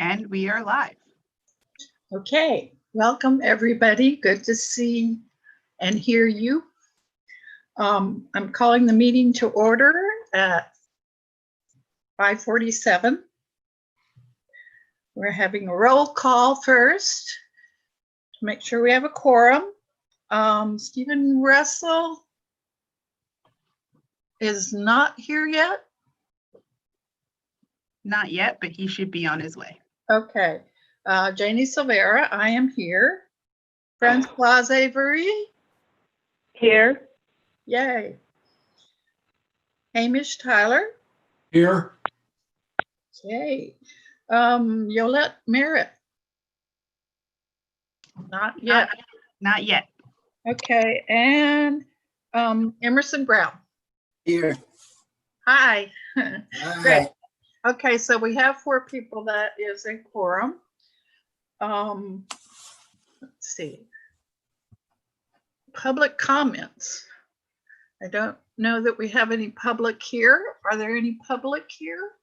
And we are live. Okay, welcome everybody. Good to see and hear you. I'm calling the meeting to order at 5:47. We're having a roll call first to make sure we have a quorum. Stephen Russell is not here yet. Not yet, but he should be on his way. Okay. Janie Silvera, I am here. Francoise Avery. Here. Yay. Hamish Tyler. Here. Okay. Yolette Merritt. Not yet. Not yet. Okay. And Emerson Brown. Here. Hi. Hi. Great. Okay, so we have 4 people. That is a quorum. Let's see. Public comments. I don't know that we have any public here. Are there any public here?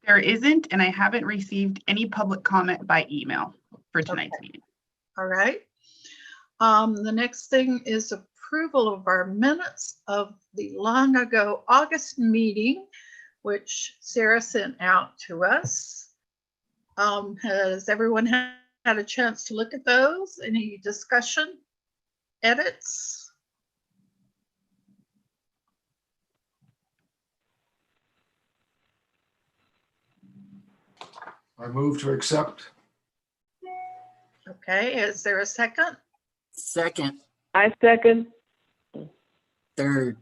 There isn't, and I haven't received any public comment by email for tonight's meeting. All right. The next thing is approval of our minutes of the long ago August meeting, which Sarah sent out to us. Has everyone had a chance to look at those? Any discussion, edits? I move to accept. Okay, is there a second? Second, I second. third,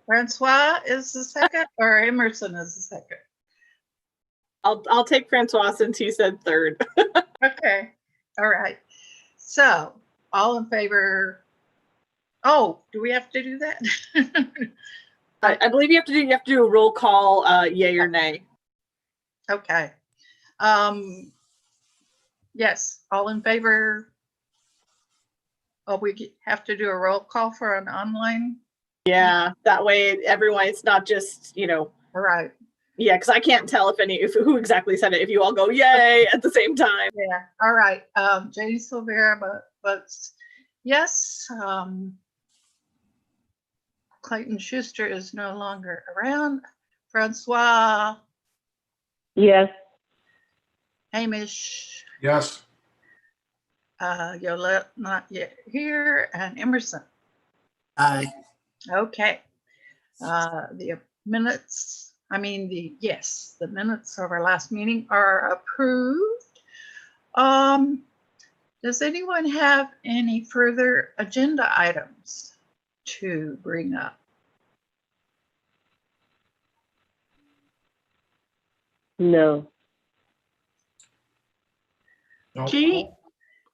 Francois is the second, or Emerson is the second? I'll take Francois since he said third. Okay, all right. So, all in favor? Oh, do we have to do that? I believe you have to do a roll call, yay or nay. Okay. Yes, all in favor? Oh, we have to do a roll call for an online? Yeah, that way everyone, it's not just, All right. yeah, because I can't tell if who exactly said it, if you all go yay at the same time. Yeah, all right. Janie Silvera, but yes. Clayton Schuster is no longer around. Francois, Yes. Hamish, Yes. Yolette not yet here, and Emerson. aye. Okay. The minutes, the minutes of our last meeting are approved. Does anyone have any further agenda items to bring up? No. No. Janie,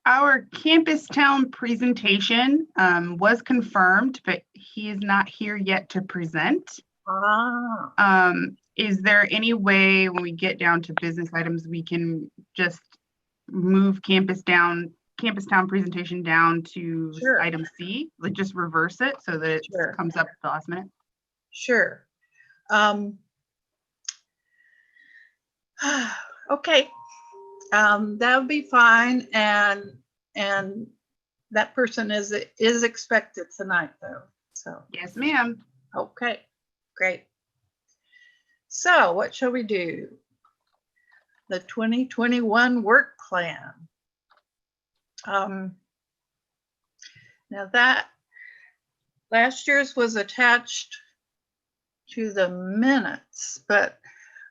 our campus town presentation was confirmed, but he is not here yet to present. Is there any way when we get down to business items, we can just move campus town presentation down to Sure. item C, like just reverse it so that it Sure. comes up at the last minute? Sure. Okay. That would be fine. And that person is expected tonight though. So, Yes, ma'am. okay, great. So what shall we do? The 2021 work plan. Now that last year's was attached to the minutes, but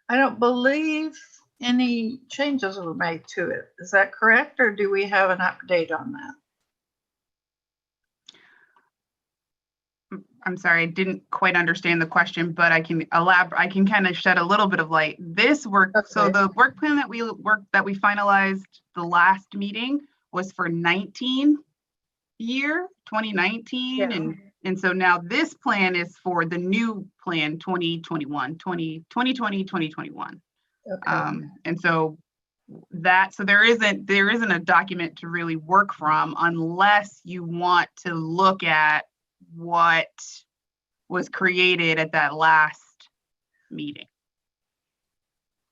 I don't believe any changes were made to it. Is that correct? Or do we have an update on that? I'm sorry, I didn't quite understand the question, but I can elaborate. I can kind of shed a little bit of light. This work, so Okay. the work plan that we finalized the last meeting was for 2019, Yeah. and so now this plan is for the new plan 2020, 2021. Okay. And so there isn't a document to really work from unless you want to look at what was created at that last meeting.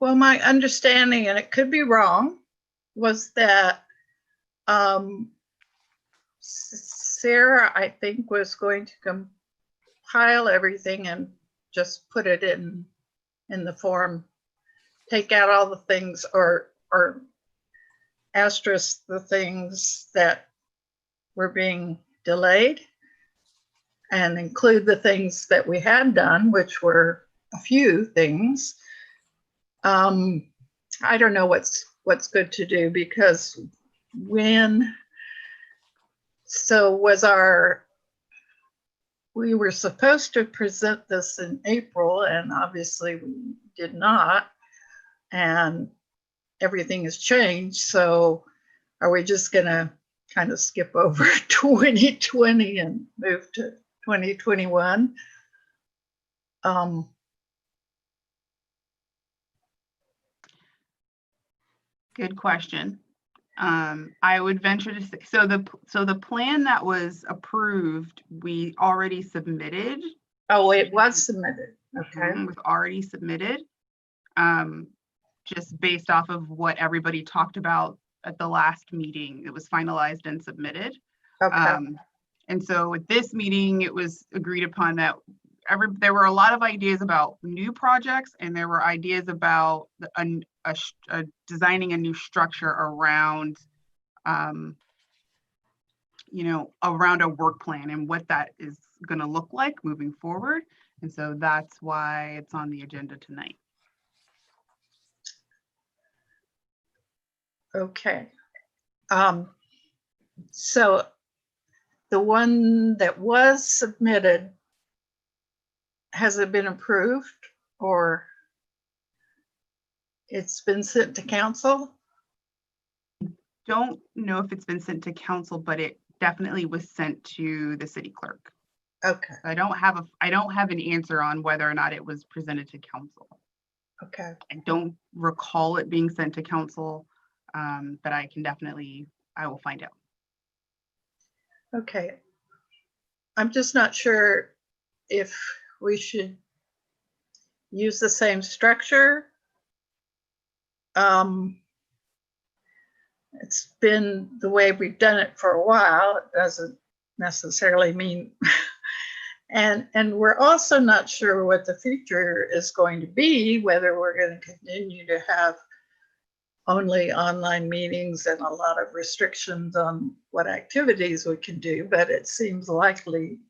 Well, my understanding, and it could be wrong, was that Sarah, I think, was going to compile everything and just put it in the form, take out all the things or asterisk the things that were being delayed and include the things that we had done, which were a few things. I don't know what's good to do, because we were supposed to present this in April, and obviously we did not, and everything has changed. So are we just gonna kind of skip over 2020 and move to 2021? Good question. I would venture to say, so the plan that was approved, we already submitted. Oh, it was submitted. Okay. Was already submitted. Just based off of what everybody talked about at the last meeting, it was finalized and submitted. Okay. And so at this meeting, it was agreed upon that there were a lot of ideas about new projects, and there were ideas about designing a new structure around, around a work plan and what that is going to look like moving forward. And so that's why it's on the agenda tonight. Okay. So the one that was submitted, has it been approved, or it's been sent to council? Don't know if it's been sent to council, but it definitely was sent to the city clerk. Okay. I don't have an answer on whether or not it was presented to council. Okay. I don't recall it being sent to council, but I will find out. Okay. I'm just not sure if we should use the same structure. It's been the way we've done it for a while. It doesn't necessarily mean, and we're also not sure what the future is going to be, whether we're going to continue to have only online meetings and a lot of restrictions on what activities we can do, but it seems likely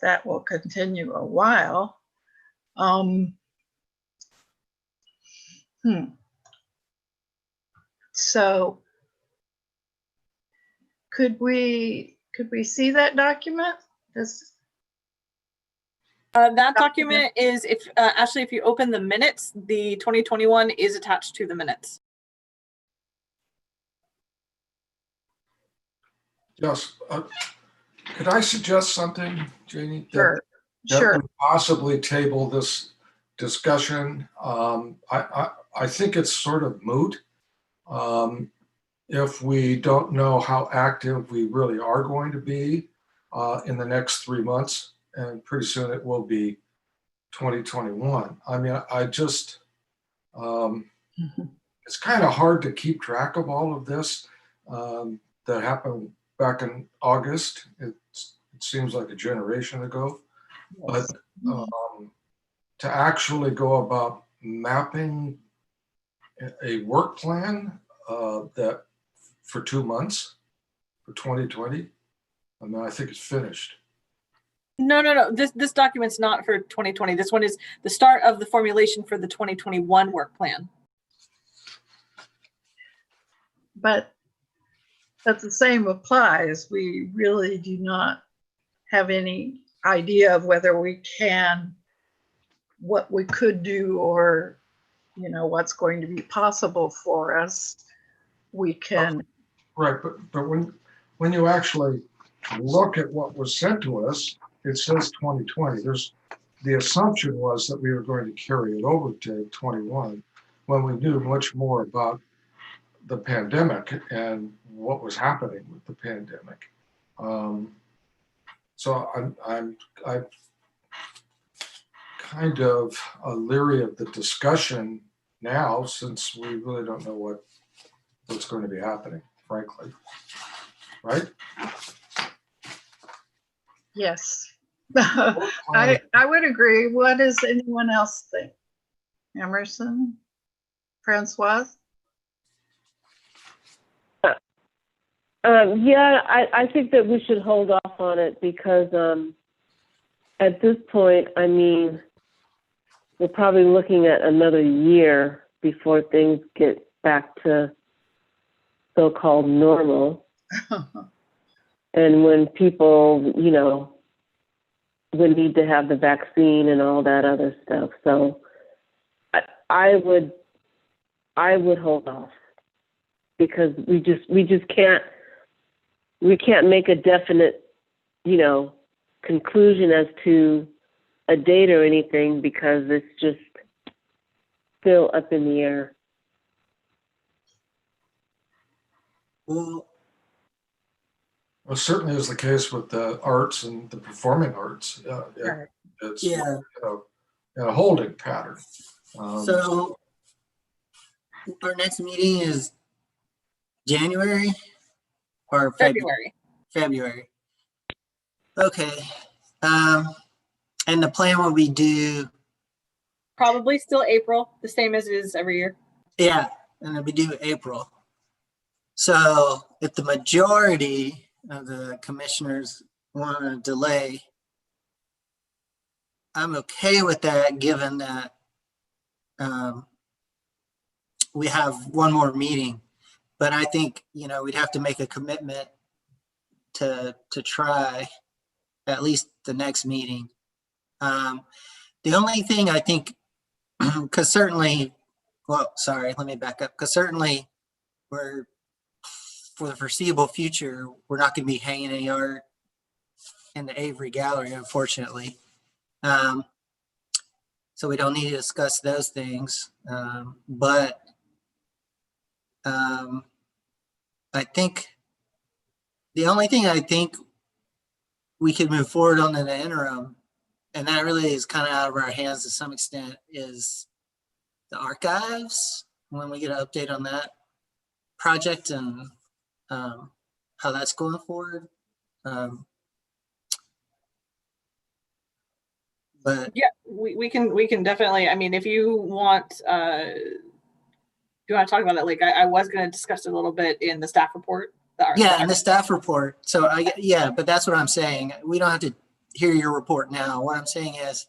that will continue a while. So could we see that document? That document is, Ashley, if you open the minutes, the 2021 is attached to the minutes. Yes. Could I suggest something, Janie? Sure. That Sure. we possibly table this discussion. I think it's sort of moot. If we don't know how active we really are going to be in the next 3 months, and pretty soon it will be 2021. I mean, it's kind of hard to keep track of all of this that happened back in August. It seems like a generation ago. But to actually go about mapping a work plan that for 2 months for 2020, I mean, I think it's finished. No. This document's not for 2020. This one is the start of the formulation for the 2021 work plan. But the same applies. We really do not have any idea of whether we can, what we could do, or what's going to be possible for us. We can. Right, but when you actually look at what was sent to us, it says 2020. The assumption was that we were going to carry it over to 21 when we knew much more about the pandemic and what was happening with the pandemic. So I'm kind of leery of the discussion now, since we really don't know what's going to be happening, frankly. Right? Yes. I would agree. What does anyone else think? Emerson? Francois? Yeah, I think that we should hold off on it because at this point, I mean, we're probably looking at another year before things get back to so-called normal. And when people, you know, would need to have the vaccine and all that other stuff. So I would hold off because we just can't make a definite, you know, conclusion as to a date or anything because it's just still up in the air. Well, Well, certainly is the case with the arts and the performing arts. Right. It's yeah. a holding pattern. So our next meeting is January or February. February. Okay. And the plan will be due, Probably still April, the same as it is every year. yeah, and it'll be due April. So if the majority of the commissioners want to delay, I'm okay with that, given that we have one more meeting. But I think, you know, we'd have to make a commitment to try at least the next meeting. The only thing I think, because certainly, well, sorry, let me back up. Because certainly we're, for the foreseeable future, we're not going to be hanging any art in the Avery Gallery, unfortunately. So we don't need to discuss those things. But I think the only thing I think we could move forward on in the interim, and that really is kind of out of our hands to some extent, is the archives, when we get an update on that project and how that's going forward. But Yeah, we can definitely, I mean, if you want to talk about it, like I was going to discuss it a little bit in the staff report. yeah, and the staff report. So yeah, but that's what I'm saying. We don't have to hear your report now. What I'm saying is,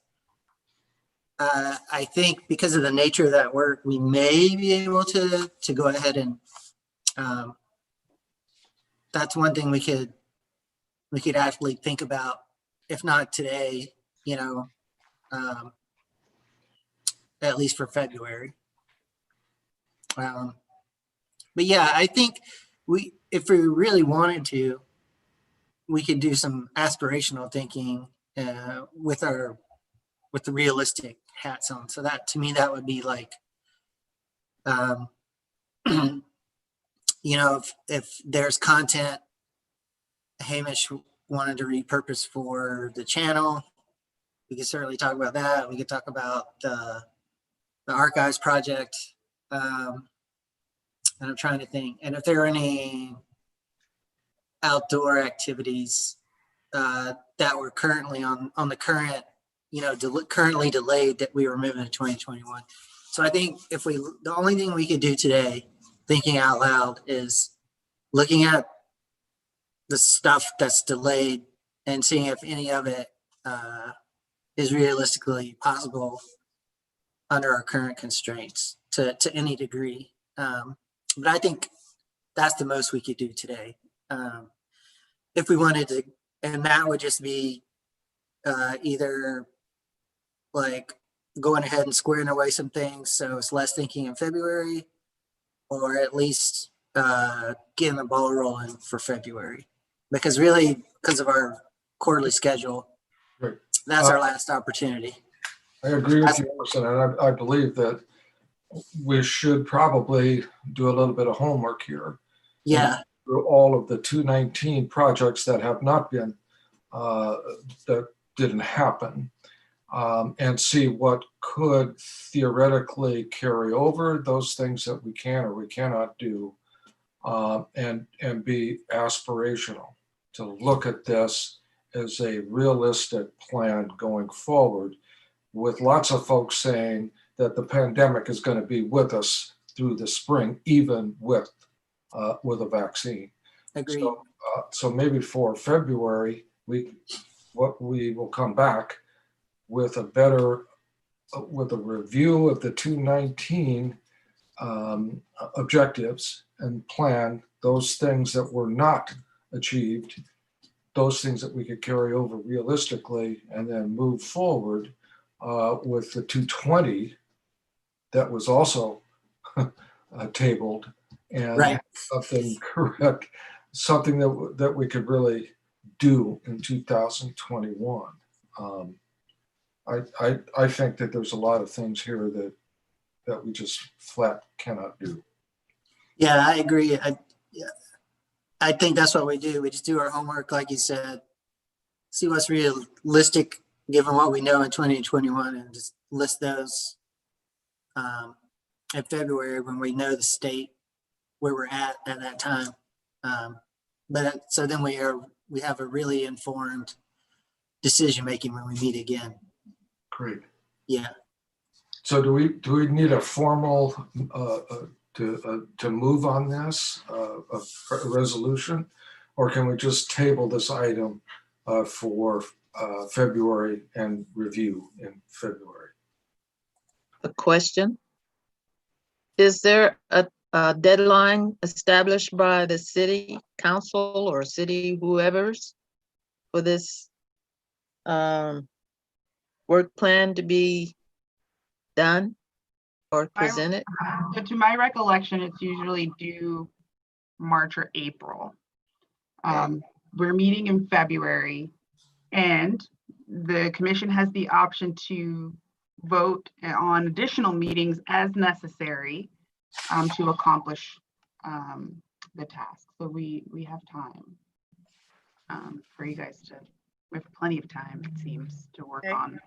I think because of the nature of that work, we may be able to go ahead and that's one thing we could actually think about, if not today, you know, at least for February. But yeah, I think if we really wanted to, we could do some aspirational thinking with the realistic hats on. So that, to me, that would be like, you know, if there's content Hamish wanted to repurpose for the channel, we could certainly talk about that. We could talk about the archives project. And I'm trying to think. And if there are any outdoor activities that were currently on the current, you know, currently delayed that we were moving to 2021. So I think the only thing we could do today, thinking out loud, is looking at the stuff that's delayed and seeing if any of it is realistically possible under our current constraints to any degree. But I think that's the most we could do today. If we wanted to, and that would just be either like going ahead and squaring away some things so it's less thinking in February, or at least getting the ball rolling for February. Because really, because of our quarterly schedule, Right. That's our last opportunity. I agree with you, Emerson, and I believe that we should probably do a little bit of homework here. Yeah. Through all of the 219 projects that have not been, that didn't happen. and see what could theoretically carry over, those things that we can or we cannot do, and be aspirational, to look at this as a realistic plan going forward, with lots of folks saying that the pandemic is going to be with us through the spring, even with a vaccine. Agreed. So maybe for February, we will come back with with a review of the 219 objectives, and plan those things that were not achieved, those things that we could carry over realistically, and then move forward with the 220 that was also tabled, and Right. something correct, something that we could really do in 2021. I think that there's a lot of things here that we just flat cannot do. Yeah, I agree. I think that's what we do. We just do our homework, like you said, see what's realistic given what we know in 2021, and just list those in February when we know the state where we're at that time. So then we have a really informed decision making when we meet again. Great. Yeah. So do we need a formal to move on this, a resolution, or can we just table this item for February and review in February? A question. Is there a deadline established by the city council or city whoever's for this work plan to be done or presented? So to my recollection, it's usually due March or April. We're meeting in February, and the commission has the option to vote on additional meetings as necessary to accomplish the task. So we have time for you guys to, we have plenty of time, it seems, to work on.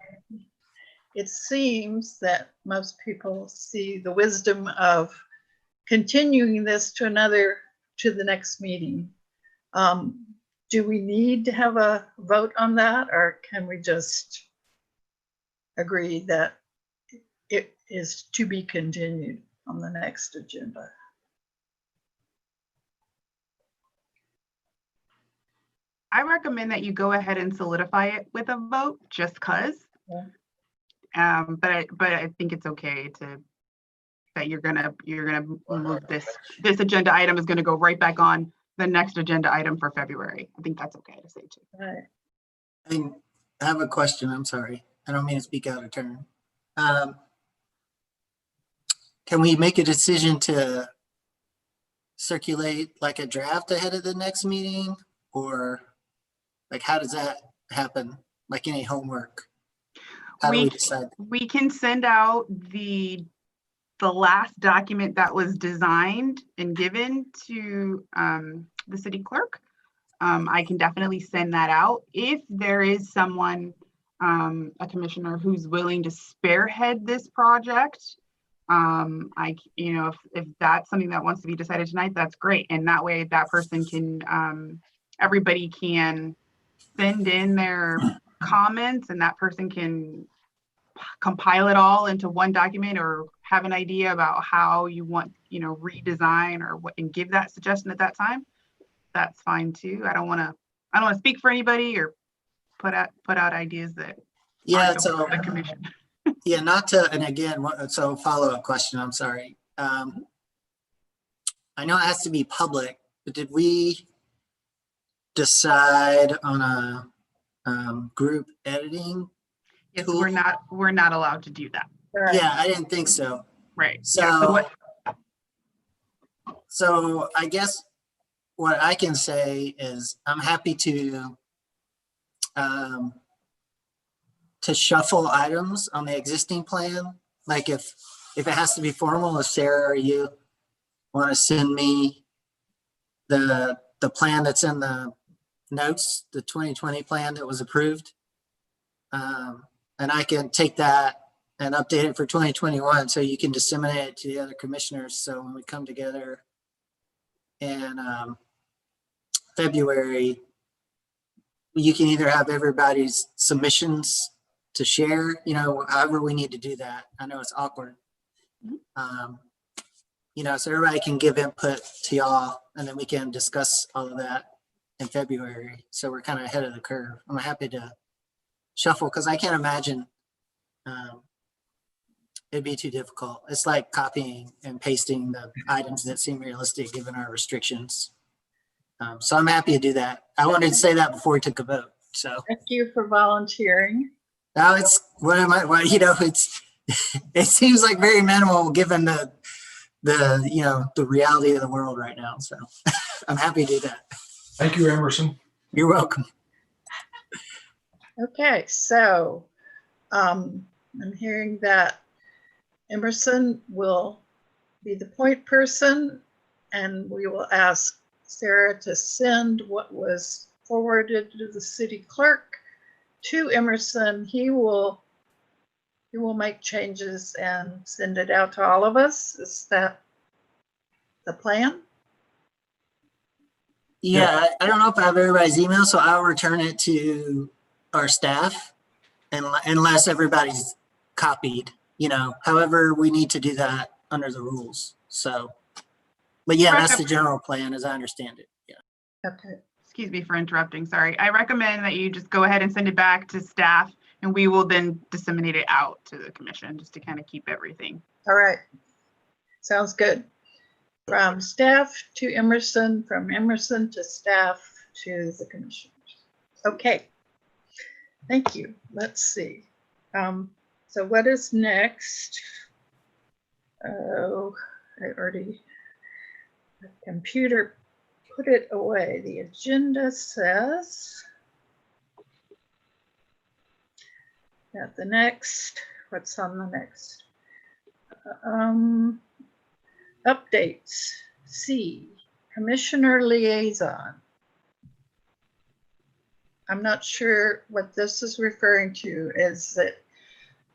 It seems that most people see the wisdom of continuing this to the next meeting. Do we need to have a vote on that, or can we just agree that it is to be continued on the next agenda? I recommend that you go ahead and solidify it with a vote, just because. Yeah. But I think it's okay that you're gonna move this agenda item is gonna go right back on the next agenda item for February. I think that's okay to say too. Right. I have a question. I'm sorry. I don't mean to speak out of turn. Can we make a decision to circulate like a draft ahead of the next meeting, or like how does that happen? Like any homework? How do we decide? We can send out the last document that was designed and given to the city clerk. I can definitely send that out. If there is someone, a commissioner who's willing to spearhead this project, if that's something that wants to be decided tonight, that's great. And that way that person can, everybody can send in their comments, and that person can compile it all into one document, or have an idea about how you want, redesign or what, and give that suggestion at that time. That's fine too. I don't want to speak for anybody or put out ideas that aren't the commission. Yeah, and again, so follow-up question, I'm sorry. I know it has to be public, but did we decide on a group editing? Yes, tool? we're not allowed to do that. Right. Yeah, I didn't think so. Right. So I guess what I can say is I'm happy to shuffle items on the existing plan. Like if it has to be formal, if Sarah or you want to send me the plan that's in the notes, the 2020 plan that was approved, And I can take that and update it for 2021 so you can disseminate it to the other commissioners. So when we come together in February, you can either have everybody's submissions to share, however we need to do that. I know it's awkward. So everybody can give input to y'all, and then we can discuss all of that in February. So we're kind of ahead of the curve. I'm happy to shuffle because I can't imagine it'd be too difficult. It's like copying and pasting the items that seem realistic given our restrictions. So I'm happy to do that. I wanted to say that before we took a vote. So Thank you for volunteering. now it's it's it seems like very minimal given the reality of the world right now. So I'm happy to do that. Thank you, Emerson. You're welcome. Okay, so I'm hearing that Emerson will be the point person, and we will ask Sarah to send what was forwarded to the city clerk to Emerson. He will make changes and send it out to all of us. Is that the plan? Yeah, I don't know if I have everybody's email, so I'll return it to our staff unless everybody's copied, however we need to do that under the rules. So, but yeah, that's the general plan as I understand it. Yeah. Okay. Excuse me for interrupting. Sorry. I recommend that you just go ahead and send it back to staff, and we will then disseminate it out to the commission just to kind of keep everything. All right. Sounds good. From staff to Emerson, from Emerson to staff to the commissioners. Okay. Thank you. Let's see. So what is next? Oh, I already, the computer put it away. The agenda says that the next, what's on the next? Updates. C, Commissioner Liaison. I'm not sure what this is referring to. Is it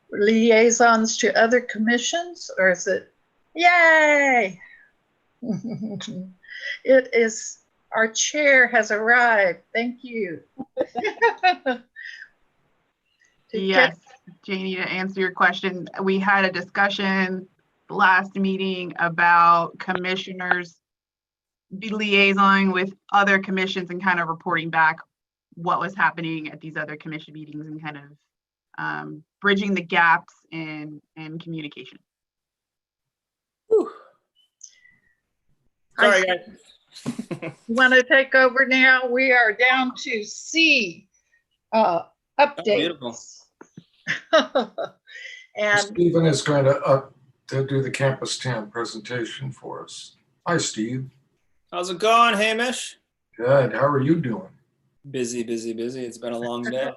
liaisons to other commissions, or is it, yay? It is, our chair has arrived. Thank you. Yes, Janie, to answer your question, we had a discussion last meeting about commissioners be liaisoning with other commissions and kind of reporting back what was happening at these other commission meetings and kind of bridging the gaps in communication. Sorry, guys. You want to take over now? We are down to C, updates. Beautiful. And Stephen is going to do the Campus 10 presentation for us. Hi, Steve. How's it going, Hamish? Good. How are you doing? Busy, busy, busy. It's been a long day.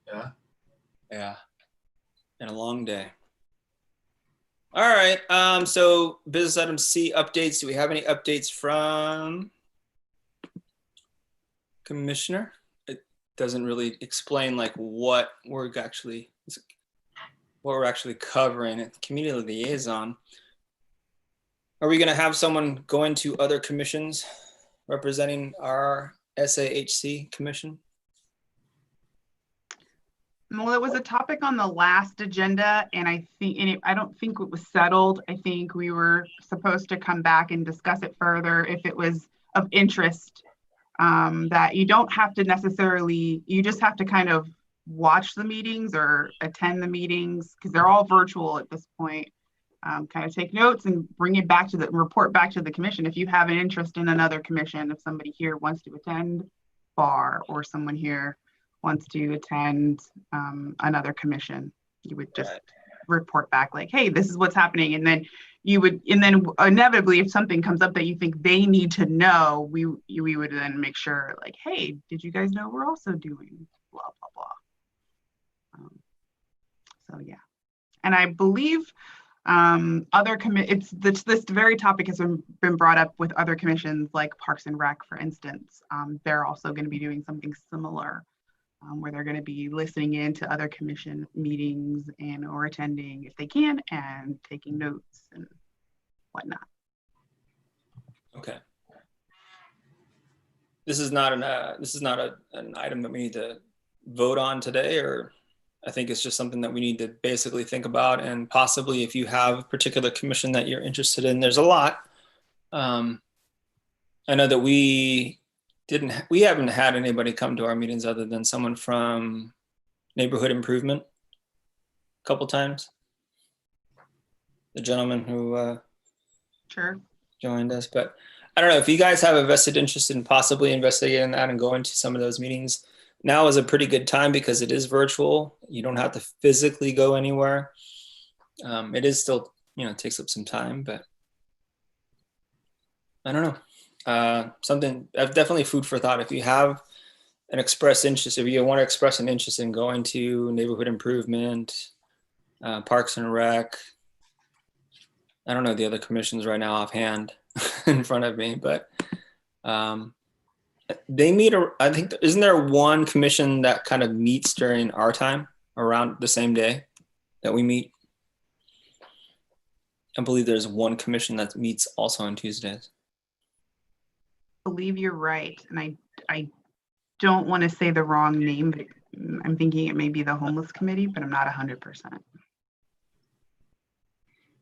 Yeah. Yeah. Been a long day. All right. So business item C, updates. Do we have any updates from Commissioner? It doesn't really explain like what we're actually covering at community liaison. Are we going to have someone go into other commissions representing our SAHC commission? Well, it was a topic on the last agenda, and I don't think it was settled. I think we were supposed to come back and discuss it further if it was of interest. That you don't have to necessarily, you just have to kind of watch the meetings or attend the meetings because they're all virtual at this point. Kind of take notes and bring it back to report back to the commission. If you have an interest in another commission, if somebody here wants to attend FAR or someone here wants to attend another commission, you would just report back like, hey, this is what's happening. And then inevitably, if something comes up that you think they need to know, we would then make sure like, hey, did you guys know we're also doing blah, blah, blah. So yeah. And I believe this very topic has been brought up with other commissions like Parks and Rec, for instance. They're also going to be doing something similar where they're going to be listening in to other commission meetings and or attending if they can and taking notes and whatnot. Okay. This is not an item that we need to vote on today, or I think it's just something that we need to basically think about, and possibly if you have a particular commission that you're interested in, there's a lot. I know that we haven't had anybody come to our meetings other than someone from neighborhood improvement a couple times. The gentleman who Sure. joined us, but I don't know if you guys have a vested interest in possibly investigating that and going to some of those meetings. Now is a pretty good time because it is virtual. You don't have to physically go anywhere. It is still, it takes up some time, but I don't know. Something definitely food for thought. If you have an express interest, if you want to express an interest in going to neighborhood improvement, Parks and Rec, I don't know the other commissions right now offhand in front of me, but they meet, I think, isn't there one commission that kind of meets during our time around the same day that we meet? I believe there's one commission that meets also on Tuesdays. I believe you're right. And I don't want to say the wrong name, but I'm thinking it may be the homeless committee, but I'm not 100%.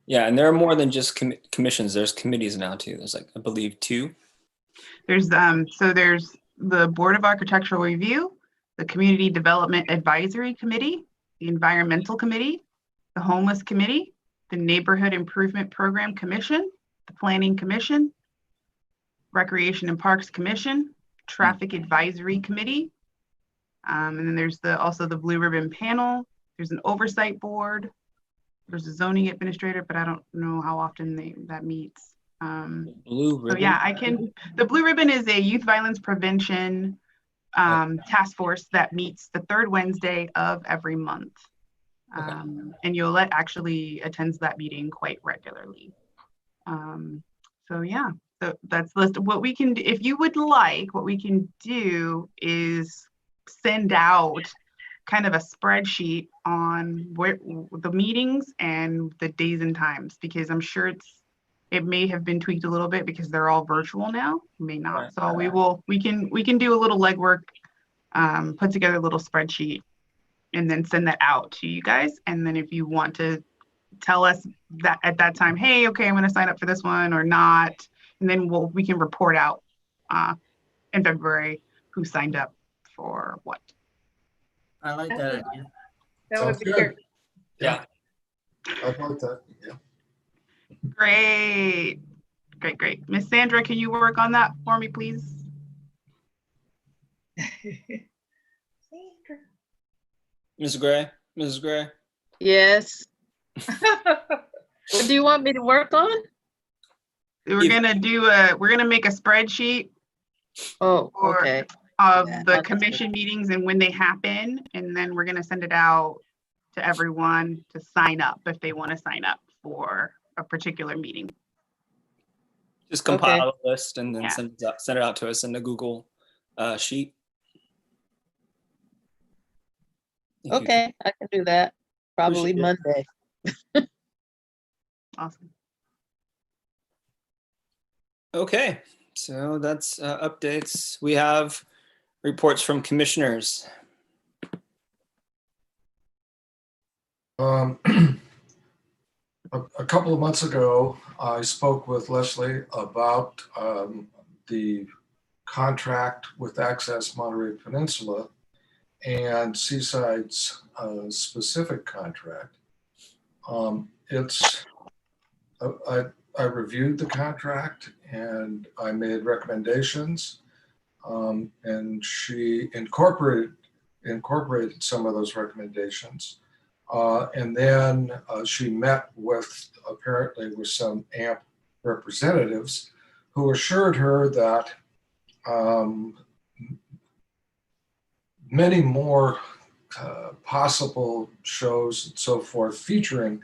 Yeah, and there are more than just commissions. There's committees now too. There's I believe 2. There's there's the Board of Architectural Review, the Community Development Advisory Committee, the Environmental Committee, the Homeless Committee, the Neighborhood Improvement Program Commission, the Planning Commission, Recreation and Parks Commission, Traffic Advisory Committee, and then there's also the Blue Ribbon Panel. There's an Oversight Board. There's a Zoning Administrator, but I don't know how often that meets. Blue Ribbon. So yeah, the Blue Ribbon is a youth violence prevention task force that meets the third Wednesday of every month. And Yolette actually attends that meeting quite regularly. So yeah, so that's the list. What we can do, if you would like, what we can do is send out kind of a spreadsheet on where the meetings and the days and times, because I'm sure it may have been tweaked a little bit because they're all virtual now, may not. So we can do a little legwork, put together a little spreadsheet and then send that out to you guys. And then if you want to tell us that at that time, hey, okay, I'm going to sign up for this one or not. And then we can report out in February who signed up for what. I like that idea. That would Sounds be good. great. Yeah. I'd like that. Yeah. Great. Miss Sandra, can you work on that for me, please? Mrs. Gray. Yes. What do you want me to work on? We're gonna make a spreadsheet Oh, Or- okay. of Yeah, the that's commission meetings and when they happen, and then we're gonna send it out to everyone to sign up if they want to sign up for a particular meeting. Just compile Okay. a list and then Yeah. send it out to us in the Google sheet. If you Okay, I can do that. Probably Appreciate it. Monday. Awesome. Okay, so that's updates. We have reports from commissioners. A couple of months ago, I spoke with Leslie about the contract with Access Monterey Peninsula and Seaside's specific contract. I reviewed the contract and I made recommendations, and she incorporated some of those recommendations. And then she met apparently with some AMP representatives who assured her that many more possible shows and so forth featuring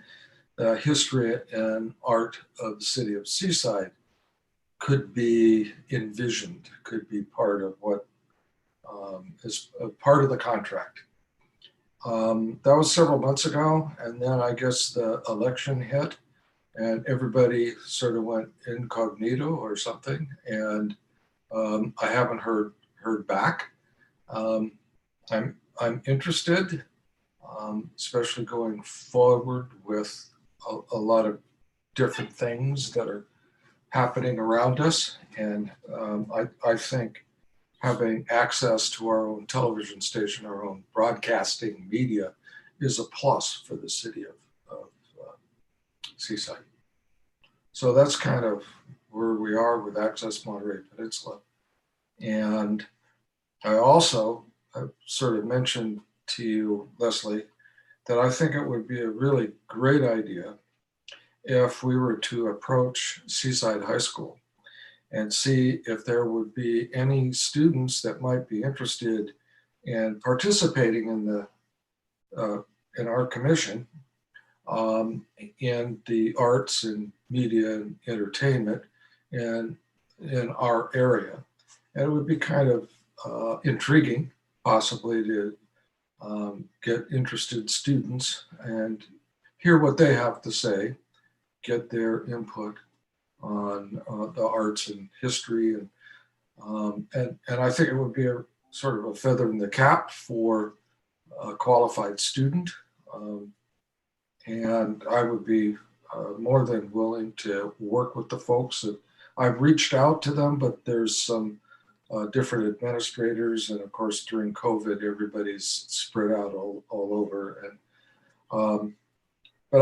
the history and art of the city of Seaside could be envisioned, could be part of what as a part of the contract. That was several months ago, and then I guess the election hit, and everybody sort of went incognito or something, and I haven't heard back. I'm interested, especially going forward with a lot of different things that are happening around us, and I think having access to our own television station, our own broadcasting media, is a plus for the city of Seaside. So that's kind of where we are with Access Monterey Peninsula. And I also sort of mentioned to you, Leslie, that I think it would be a really great idea if we were to approach Seaside High School and see if there would be any students that might be interested in participating in our commission in the arts and media and entertainment and in our area. And it would be kind of intriguing, possibly, to get interested students and hear what they have to say, get their input on the arts and history, and I think it would be a sort of a feather in the cap for a qualified student, and I would be more than willing to work with the folks. That I've reached out to them, but there's some different administrators, and of course during COVID everybody's spread out all over, and but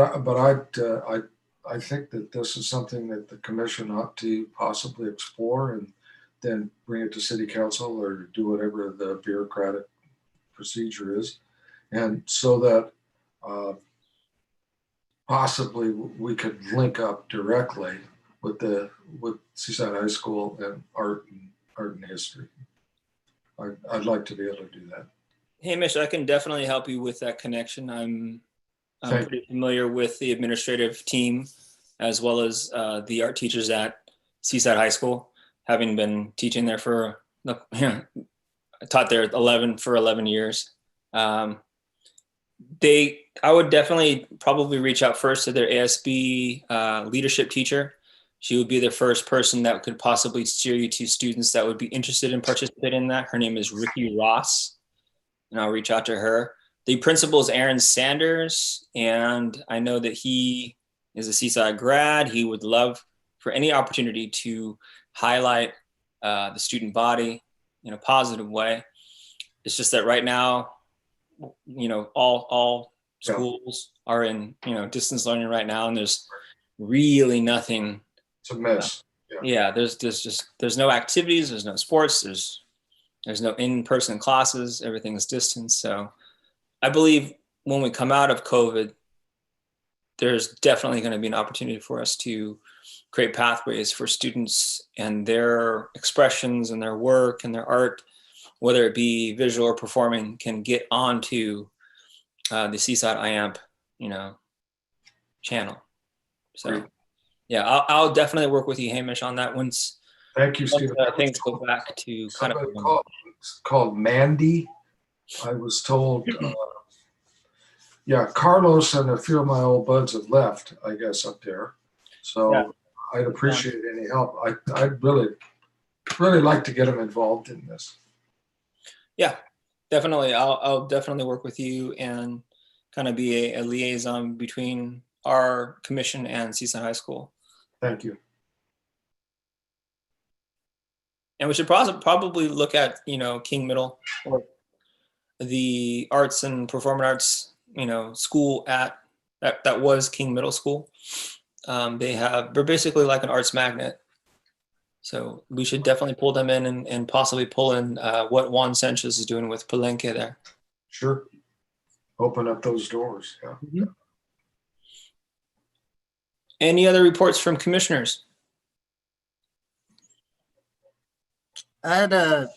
I think that this is something that the commission ought to possibly explore and then bring it to city council or do whatever the bureaucratic procedure is. And so that possibly we could link up directly with Seaside High School and art and history. I'd like to be able to do that. Hamish, I can definitely help you with that connection. I'm pretty familiar with the administrative team as well as the art teachers at Seaside High School, having been teaching there I taught there 11 years. I would definitely probably reach out first to their ASB leadership teacher. She would be the first person that could possibly steer you to students that would be interested in participating in that. Her name is Ricky Ross, and I'll reach out to her. The principal is Aaron Sanders, and I know that he is a Seaside grad. He would love for any opportunity to highlight the student body in a positive way. It's just that right now, all schools are in, distance learning right now, and there's really nothing. It's a mess. Yeah, there's no activities, there's no sports, there's no in-person classes, everything is distance. So I believe when we come out of COVID, there's definitely going to be an opportunity for us to create pathways for students and their expressions and their work and their art, whether it be visual or performing, can get onto the Seaside IAMP, channel. So, Great. yeah, I'll definitely work with you, Hamish, on that once. Thank you, Stephen. Things go back to kind of called Mandy. I was told, Carlos and a few of my old buds have left, I guess, up there. So yeah. I'd appreciate any help. I'd really like to get them involved in this. Yeah, definitely. I'll definitely work with you and kind of be a liaison between our commission and Seaside High School. Thank you. And we should probably look at, King Middle or the arts and performing arts, school that was King Middle School. They're basically like an arts magnet. So we should definitely pull them in and possibly pull in what Juan Sanchez is doing with Palenque there. Sure. Open up those doors. Yeah. Mm-hmm. Any other reports from commissioners? I had a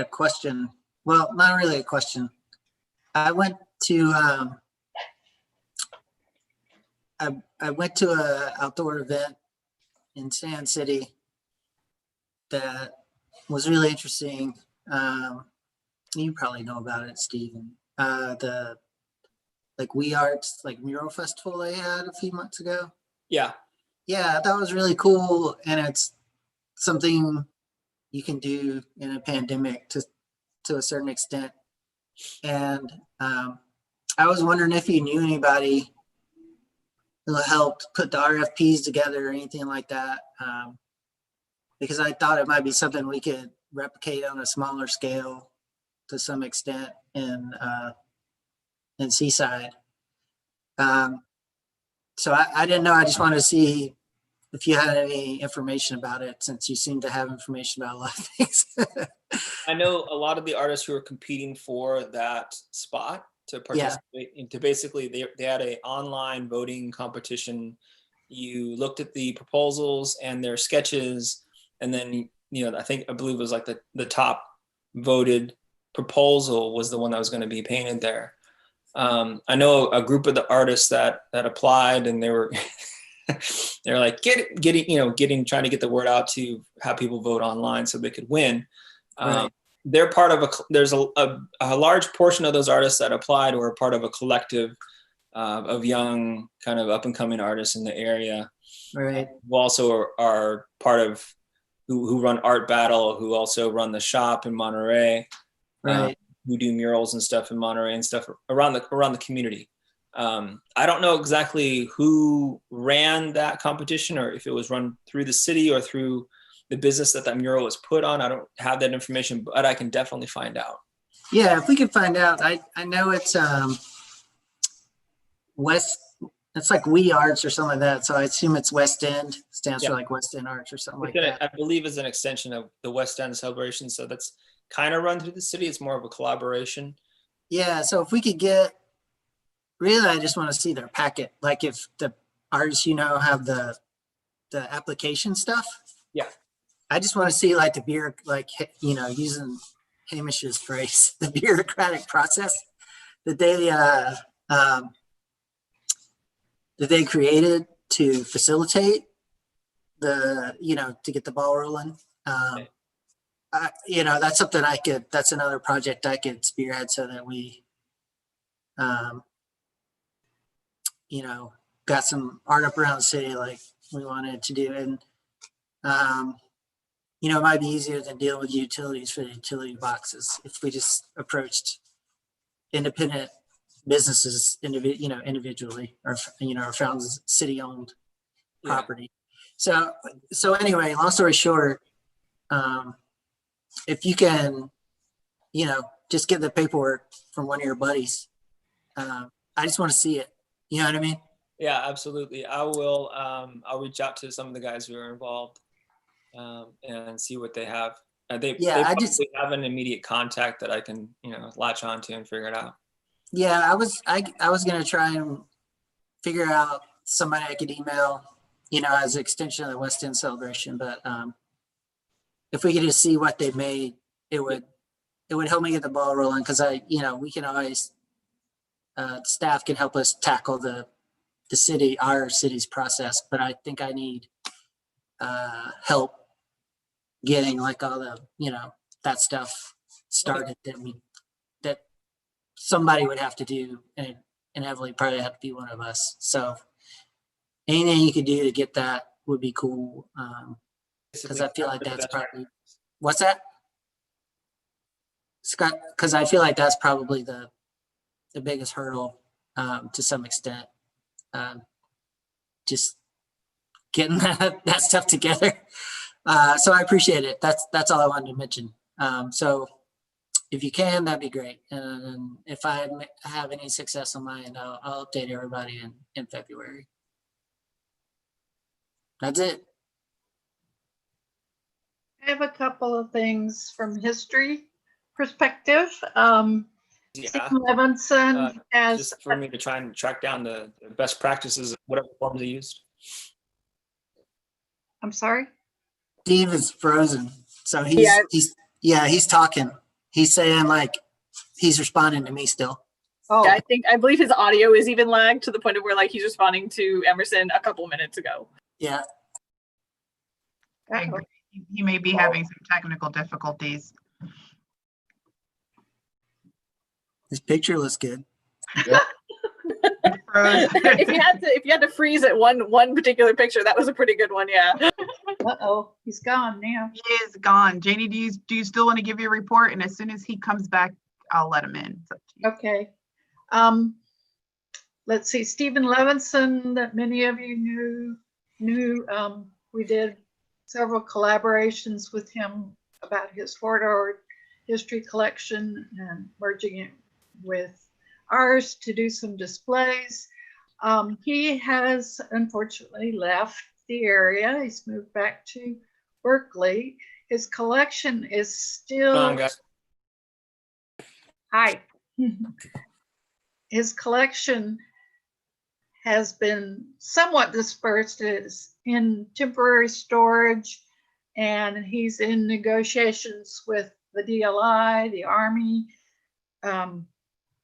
question. Well, not really a question. I went to I went to an outdoor event in Sand City that was really interesting. You probably know about it, Stephen. The like We Arts, like mural festival they had a few months ago. Yeah. Yeah, that was really cool, and it's something you can do in a pandemic to a certain extent. And I was wondering if you knew anybody who helped put the RFPs together or anything like that, because I thought it might be something we could replicate on a smaller scale to some extent in Seaside. So I didn't know. I just wanted to see if you had any information about it, since you seem to have information about a lot of things. I know a lot of the artists who are competing for that spot to participate into, basically they had an online voting competition. You looked at the proposals and their sketches, and then, I believe it was like the top voted proposal was the one that was going to be painted there. I know a group of the artists that applied, and they were they're like trying to get the word out to have people vote online so they could win. Right. They're part of there's a large portion of those artists that applied were part of a collective of young kind of up and coming artists in the area. Right. Who also are part of who run Art Battle, who also run the shop in Monterey. Right. Who do murals and stuff in Monterey and stuff around the community. I don't know exactly who ran that competition, or if it was run through the city or through the business that mural was put on. I don't have that information, but I can definitely find out. Yeah, if we can find out. I know it's it's like We Arts or something like that. So I assume it's West End, stands for like West End Arts or something like that. I believe is an extension of the West End celebration. So that's kind of run through the city. It's more of a collaboration. Yeah, so if we could get, really, I just want to see their packet. Like if the artists, have the application stuff. Yeah. I just want to see like using Hamish's phrase, the bureaucratic process that they created to facilitate to get the ball rolling. That's something that's another project I could spearhead so that we, got some art up around the city like we wanted to do. And, it might be easier than dealing with utilities for the utility boxes if we just approached independent businesses, individually, or, found city-owned property. So anyway, long story short, if you can, just get the paperwork from one of your buddies, I just want to see it. You know what I mean? Yeah, absolutely. I will. I'll reach out to some of the guys who are involved and see what they have. They probably have an immediate contact that I can, latch onto and figure it out. Yeah, I was gonna try and figure out somebody I could email, as an extension of the West End celebration. But if we could just see what they made, it would help me get the ball rolling, because we can always staff can help us tackle our city's process. But I think I need help getting like all the that stuff started that somebody would have to do, and inevitably probably have to be one of us. So anything you could do to get that would be cool, because I feel like that's probably what's that, Scott? Because I feel like that's probably the biggest hurdle to some extent, just getting that stuff together. So I appreciate it. That's all I wanted to mention. So if you can, that'd be great. And if I have any success on my end, I'll update everybody in February. That's it. I have a couple of things from history perspective. Yeah. Levinson has, just for me to try and track down the best practices, whatever forms they used. I'm sorry? Steve is frozen. So he's talking. He's saying like he's responding to me still. Oh, Yeah, I believe his audio is even lagged to the point of where like he's responding to Emerson a couple minutes ago. Yeah. He may be having some technical difficulties. This picture looks good. It froze. If you had to freeze at one particular picture, that was a pretty good one. Yeah. Uh-oh, he's gone now. He is gone. Janie, do you still want to give your report? And as soon as he comes back, I'll let him in. It's up to you. Okay. Let's see, Stephen Levinson, that many of you knew. We did several collaborations with him about his Fort Ord history collection and merging it with ours to do some displays. He has unfortunately left the area. He's moved back to Berkeley. His collection is still. Come on, guys. Hi. His collection has been somewhat dispersed. It's in temporary storage, and he's in negotiations with the DLI, the Army,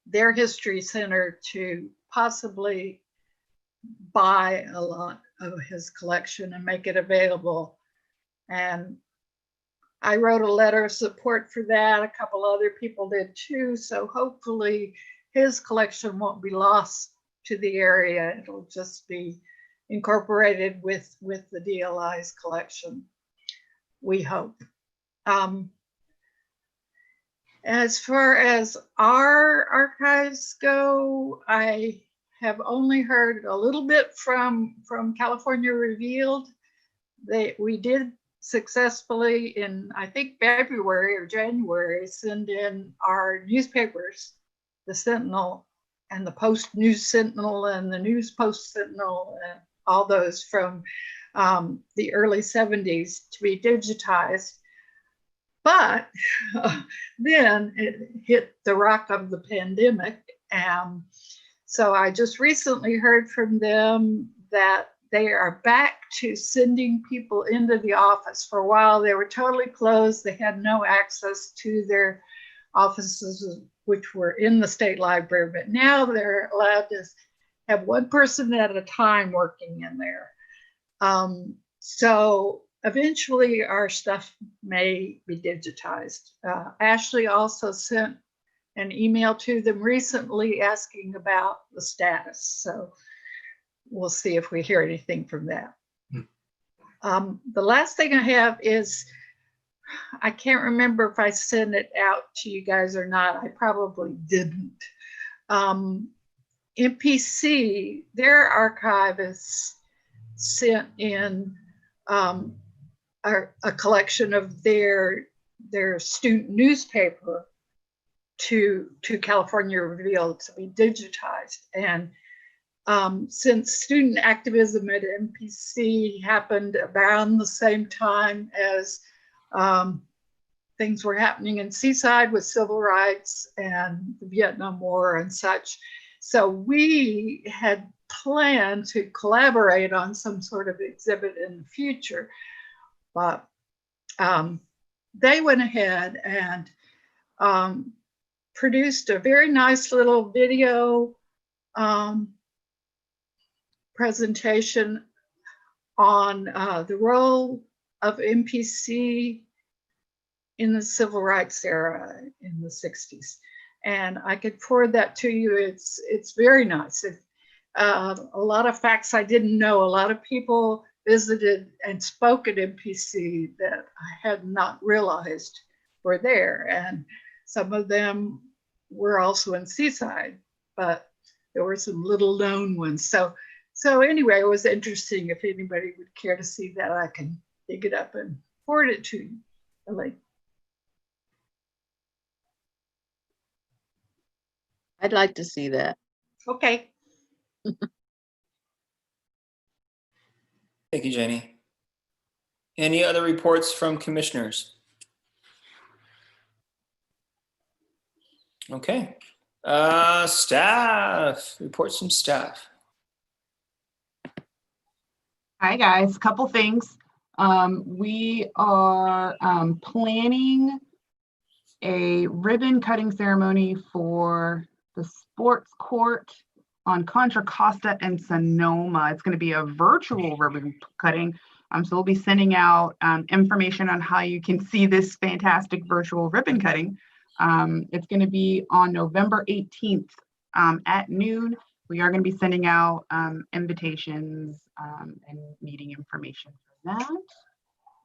their history center to possibly buy a lot of his collection and make it available. And I wrote a letter of support for that. A couple other people did too. So hopefully his collection won't be lost to the area. It'll just be incorporated with the DLI's collection, we hope. As far as our archives go, I have only heard a little bit from California Revealed. We did successfully in, I think, February or January, send in our newspapers, the Sentinel and the Post News Sentinel and the News Post Sentinel, and all those from the early 70s to be digitized. But then it hit the rock of the pandemic. So I just recently heard from them that they are back to sending people into the office. For a while, they were totally closed. They had no access to their offices, which were in the state library, but now they're allowed to have one person at a time working in there. So eventually our stuff may be digitized. Ashley also sent an email to them recently asking about the status. So we'll see if we hear anything from that. The last thing I have is, I can't remember if I sent it out to you guys or not. I probably didn't. MPC, their archive is sent in a collection of their student newspaper to California Revealed to be digitized. And since student activism at MPC happened around the same time as things were happening in Seaside with civil rights and the Vietnam War and such, so we had planned to collaborate on some sort of exhibit in the future. But they went ahead and produced a very nice little video presentation on the role of MPC in the civil rights era in the 60s. And I could forward that to you. It's very nice. A lot of facts I didn't know. A lot of people visited and spoke at MPC that I had not realized were there. And some of them were also in Seaside, but there were some little known ones. So anyway, it was interesting. If anybody would care to see that, I can dig it up and forward it to you. I'd like to see that. Okay. Thank you, Jenny. Any other reports from commissioners? Okay. Staff, reports from staff. Hi guys, a couple things. We are planning a ribbon cutting ceremony for the sports court on Contra Costa and Sonoma. It's going to be a virtual ribbon cutting. So we'll be sending out information on how you can see this fantastic virtual ribbon cutting. It's going to be on November 18th at noon. We are going to be sending out invitations and meeting information for that.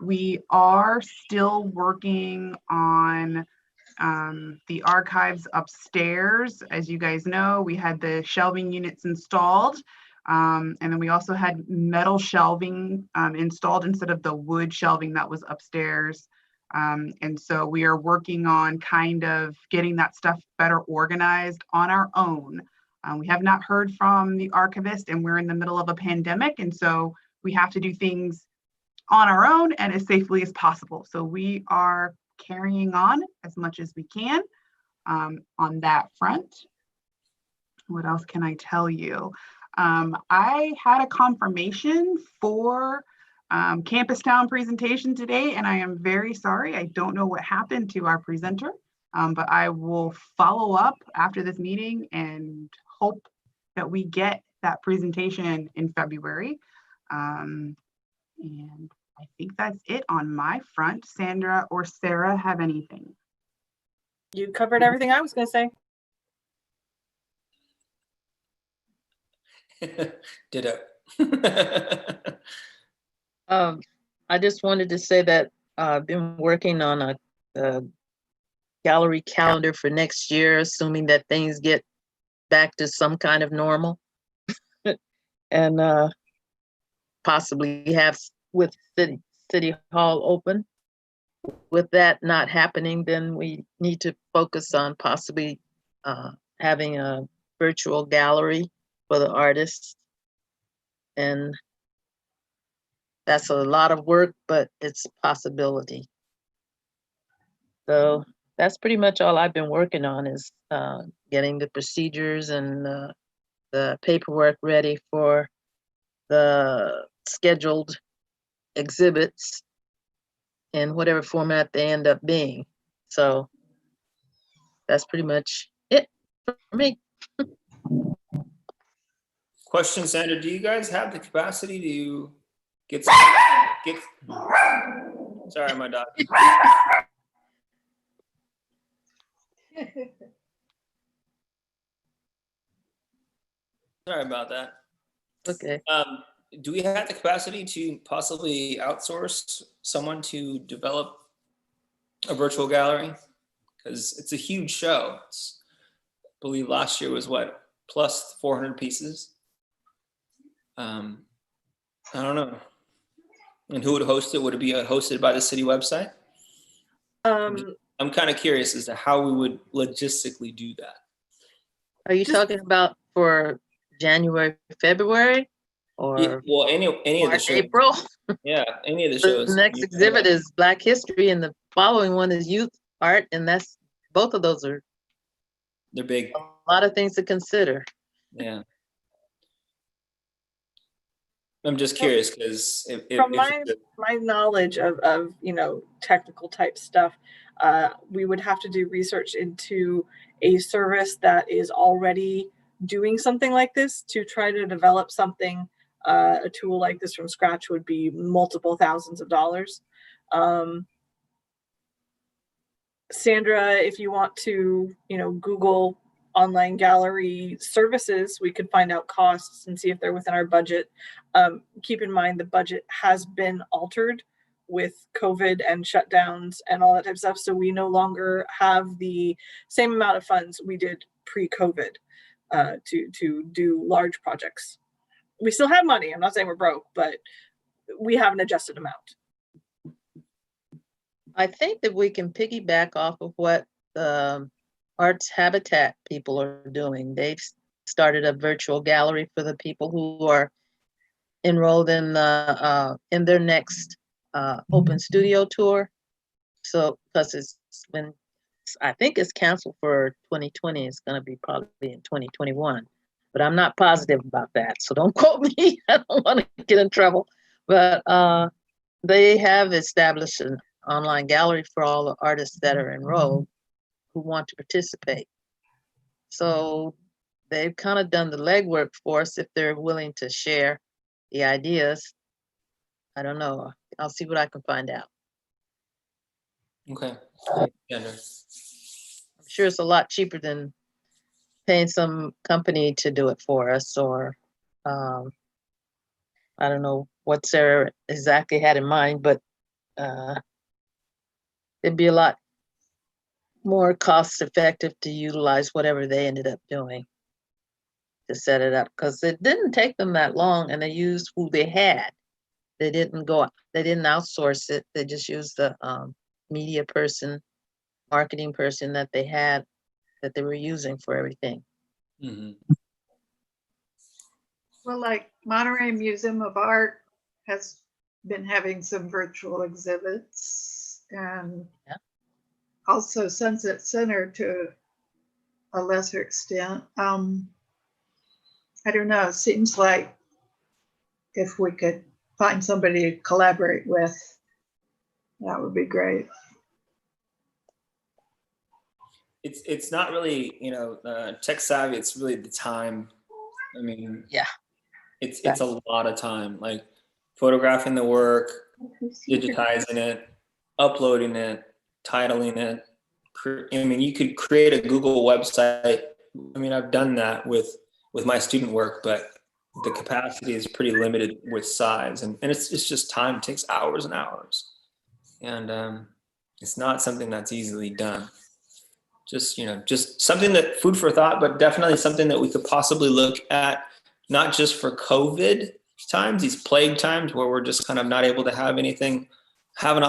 We are still working on the archives upstairs. As you guys know, we had the shelving units installed. And then we also had metal shelving installed instead of the wood shelving that was upstairs. And so we are working on kind of getting that stuff better organized on our own. We have not heard from the archivist, and we're in the middle of a pandemic. And so we have to do things on our own and as safely as possible. So we are carrying on as much as we can on that front. What else can I tell you? I had a confirmation for Campus Town presentation today, and I am very sorry. I don't know what happened to our presenter, but I will follow up after this meeting and hope that we get that presentation in February. And I think that's it on my front. Sandra or Sarah have anything? You covered everything I was going to say. Ditto. I just wanted to say that I've been working on a gallery calendar for next year, assuming that things get back to some kind of normal. And possibly have with City Hall open. With that not happening, then we need to focus on possibly having a virtual gallery for the artists. And that's a lot of work, but it's a possibility. So that's pretty much all I've been working on, is getting the procedures and the paperwork ready for the scheduled exhibits in whatever format they end up being. So that's pretty much it for me. Question, Sandra, do you guys have the capacity to get sorry, my dog. Sorry about that. Okay. Do we have the capacity to possibly outsource someone to develop a virtual gallery? Because it's a huge show. I believe last year was what, plus 400 pieces? I don't know. And who would host it? Would it be hosted by the city website? I'm kind of curious as to how we would logistically do that. Are you talking about for January, February, or Well, any of the March, shows. April? Yeah, any of the The shows. next exhibit is Black History, and the following one is Youth Art, and that's both of those are They're big. a lot of things to consider. Yeah. I'm just curious because From my knowledge of technical type stuff, we would have to do research into a service that is already doing something like this. To try to develop something, a tool like this from scratch would be multiple thousands of dollars. Sandra, if you want to, Google online gallery services, we could find out costs and see if they're within our budget. Keep in mind the budget has been altered with COVID and shutdowns and all that type of stuff. So we no longer have the same amount of funds we did pre-COVID to do large projects. We still have money. I'm not saying we're broke, but we have an adjusted amount. I think that we can piggyback off of what the Arts Habitat people are doing. They've started a virtual gallery for the people who are enrolled in their next open studio tour. So because I think it's canceled for 2020. It's going to be probably in 2021, but I'm not positive about that. So don't quote me. I don't want to get in trouble. But they have established an online gallery for all the artists that are enrolled who want to participate. So they've kind of done the legwork for us if they're willing to share the ideas. I don't know. I'll see what I can find out. Okay. Kendra. I'm sure it's a lot cheaper than paying some company to do it for us, or I don't know what Sarah exactly had in mind, but it'd be a lot more cost effective to utilize whatever they ended up doing to set it up, because it didn't take them that long, and they used who they had. They didn't outsource it. They just used the media person, marketing person that they had, that they were using for everything. Mhm. Well, like Monterey Museum of Art has been having some virtual exhibits, and Yeah. also Sunset Center to a lesser extent. I don't know, it seems like if we could find somebody to collaborate with, that would be great. It's not really, tech savvy. It's really the time. I mean, Yeah. it's a lot of time, like photographing the work, digitizing it, uploading it, titling it. I mean, you could create a Google website. I mean, I've done that with my student work, but the capacity is pretty limited with size, and it's just time. It takes hours and hours, and it's not something that's easily done. Just something that food for thought, but definitely something that we could possibly look at, not just for COVID times, these plague times where we're just kind of not able to have anything, have an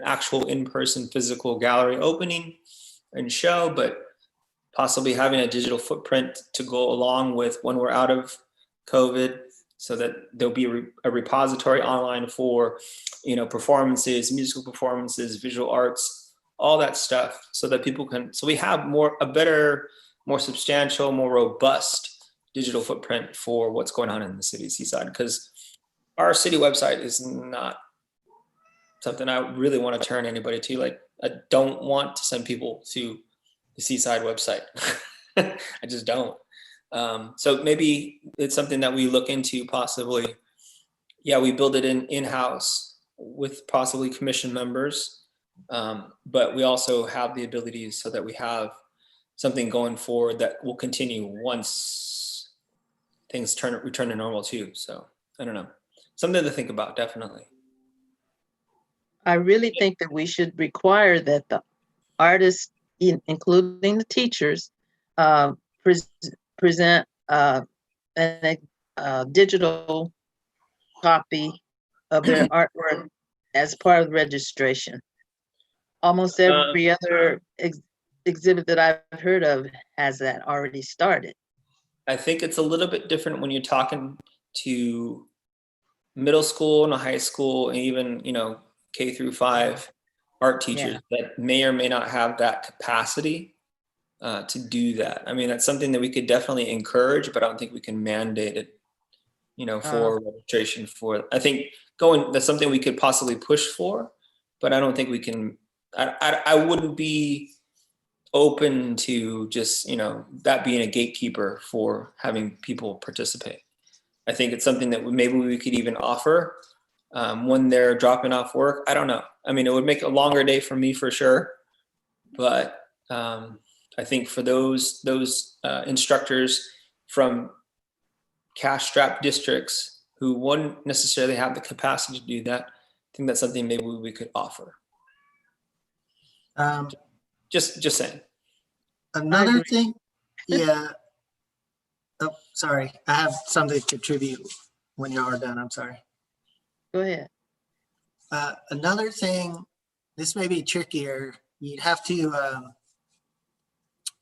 actual in-person physical gallery opening and show, but possibly having a digital footprint to go along with when we're out of COVID, so that there'll be a repository online for, performances, musical performances, visual arts, all that stuff, so that people so we have a better, more substantial, more robust digital footprint for what's going on in the city of Seaside, because our city website is not something I really want to turn anybody to. Like, I don't want to send people to the Seaside website. I just don't. So maybe it's something that we look into possibly. Yeah, we build it in-house with possibly commission members. But we also have the ability so that we have something going forward that will continue once things return to normal too. So I don't know, something to think about, definitely. I really think that we should require that the artists, including the teachers, present a digital copy of their artwork as part of the registration. Almost every other exhibit that I've heard of has that already started. I think it's a little bit different when you're talking to middle school and high school, and even, K through 5 art teachers that may or may not have that capacity to do that. I mean, that's something that we could definitely encourage, but I don't think we can mandate it, for registration for. I think that's something we could possibly push for, but I don't think we can. I wouldn't be open to just, that being a gatekeeper for having people participate. I think it's something that maybe we could even offer when they're dropping off work. I don't know. I mean, it would make a longer day for me for sure, but I think for those instructors from cash-strapped districts who wouldn't necessarily have the capacity to do that, I think that's something maybe we could offer. Just saying. Another thing, yeah. Oh, sorry. I have something to contribute when you are done. I'm sorry. Go ahead. Another thing, this may be trickier. You'd have to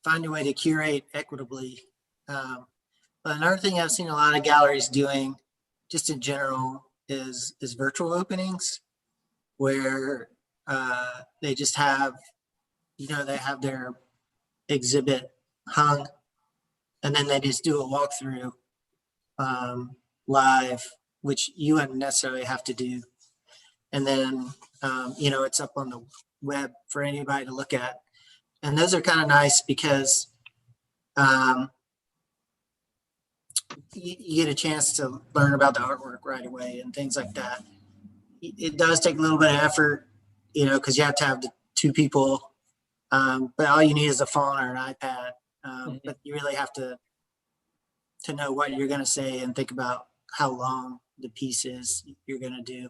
find a way to curate equitably. But another thing I've seen a lot of galleries doing, just in general, is virtual openings, where they just have, they have their exhibit hung, and then they just do a walkthrough live, which you wouldn't necessarily have to do. And then, it's up on the web for anybody to look at. And those are kind of nice because um, you get a chance to learn about the artwork right away and things like that. It does take a little bit of effort, because you have to have the two people, but all you need is a phone or an iPad. But you really have to know what you're going to say and think about how long the piece is you're going to do.